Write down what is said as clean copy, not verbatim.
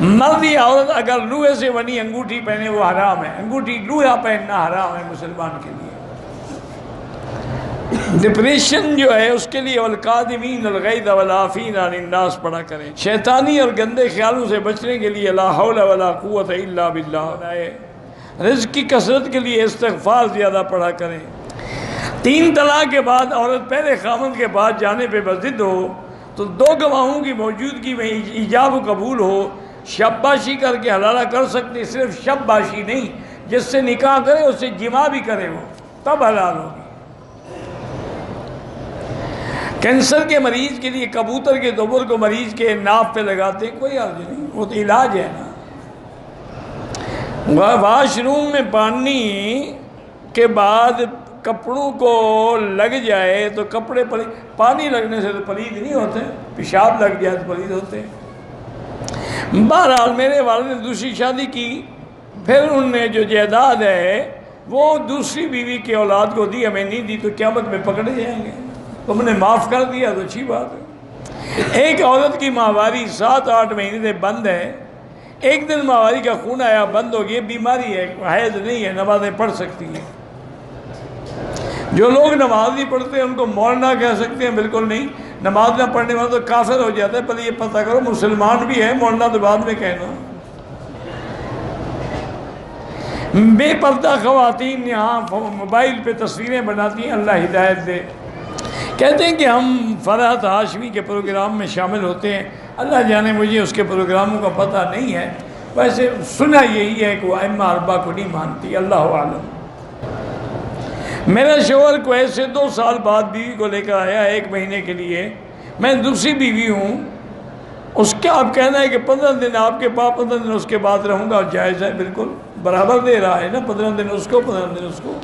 مرد یا عورت اگر لوہے سے بنی انگوٹھی پہنے وہ حرام ہے، انگوٹھی لوہا پہننا حرام ہے مسلمان کے لیے۔ ڈپریشن جو ہے اس کے لیے والکاظمین الغیظ والعافین عن الناس پڑھا کریں۔ شیطانی اور گندے خیالوں سے بچنے کے لیے لا حول ولا قوت الا باللہ، رزق کی کثرت کے لیے استغفار زیادہ پڑھا کریں۔ 3 طلاق کے بعد عورت پہلے خاوند کے پاس جانے پہ بضد ہو تو 2 گواہوں کی موجودگی میں ایجاب و قبول ہو، شب باشی کر کے حلالہ کر سکتے، صرف شب باشی نہیں، جس سے نکاح کرے اس سے جماع بھی کرے وہ، تب حلال ہوگی۔ کینسر کے مریض کے لیے کبوتر کے دوبر کو مریض کے ناف پہ لگاتے ہیں، کوئی حرج نہیں، وہ تو علاج ہے نا۔ واش روم میں پانی کے بعد کپڑوں کو لگ جائے تو کپڑے پانی لگنے سے تو پلید نہیں ہوتے، پیشاب لگ جائے تو پلید ہوتے ہیں۔ بہرحال میرے والد نے دوسری شادی کی، پھر انہوں نے جو جائیداد ہے وہ دوسری بیوی کی اولاد کو دی، ہمیں نہیں دی، تو قیامت میں پکڑے جائیں گے۔ تم نے معاف کر دیا تو اچھی بات ہے۔ ایک عورت کی ماہواری 7-8 مہینے سے بند ہے، ایک دن ماہواری کا خون آیا بند ہو گیا، بیماری ہے، حیض نہیں ہے، نمازیں پڑھ سکتی ہیں۔ جو لوگ نماز نہیں پڑھتے ان کو مولانا کہہ سکتے ہیں، بالکل نہیں، نماز نہ پڑھنے والا تو کافر ہو جاتا ہے، پہلے یہ پتہ کرو مسلمان بھی ہے، مولانا تو بعد میں کہنا۔ بے پردہ خواتین یہاں موبائل پہ تصویریں بناتی ہیں، اللہ ہدایت دے۔ کہتے ہیں کہ ہم فرحت ہاشمی کے پروگرام میں شامل ہوتے ہیں، اللہ جانے مجھے اس کے پروگراموں کا پتہ نہیں ہے، ویسے سنا یہی ہے کہ وہ ائمہ 4 کو نہیں مانتی، اللہ عالم۔ میرا شوہر کویت سے 2 سال بعد بیوی کو لے کر آیا 1 مہینے کے لیے، میں دوسری بیوی ہوں، اس کا اب کہنا ہے کہ 15 دن آپ کے پاس 15 دن اس کے بعد رہوں گا، جائز ہے، بالکل برابر دے رہا ہے نا، 15 دن اس کو 15 دن اس کو۔